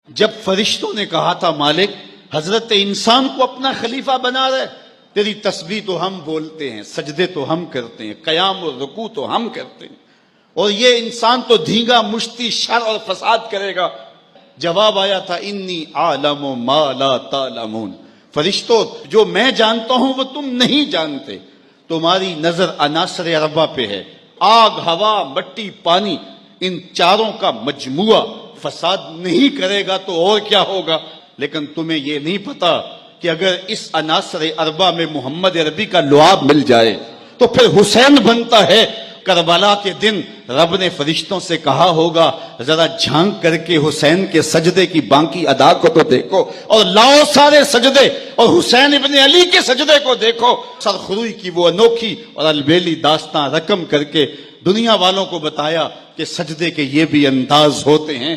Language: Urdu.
جب فرشتوں نے کہا تھا مالک حضرت انسان کو اپنا خلیفہ بنا رہے، تیری تسبیح تو ہم بولتے ہیں، سجدے تو ہم کرتے ہیں، قیام اور رکوع تو ہم کرتے ہیں، اور یہ انسان تو دھینگا مشتی شر اور فساد کرے گا۔ جواب آیا تھا انی عالم ما لا تعلمون، فرشتوں جو میں جانتا ہوں وہ تم نہیں جانتے۔ تمہاری نظر عناصر اربعہ پہ ہے، آگ، ہوا، مٹی، پانی، ان چاروں کا مجموعہ فساد نہیں کرے گا تو اور کیا ہوگا؟ لیکن تمہیں یہ نہیں پتا کہ اگر اس عناصر اربعہ میں محمد عربی کا لعاب مل جائے تو پھر حسین بنتا ہے۔ کربلا کے دن رب نے فرشتوں سے کہا ہوگا ذرا جھانک کر کے حسین کے سجدے کی باقی ادا کو تو دیکھو، اور لاؤ سارے سجدے اور حسین ابن علی کے سجدے کو دیکھو۔ سرخروئی کی وہ انوکھی اور البیلی داستان رقم کر کے دنیا والوں کو بتایا کہ سجدے کے یہ بھی انداز ہوتے ہیں۔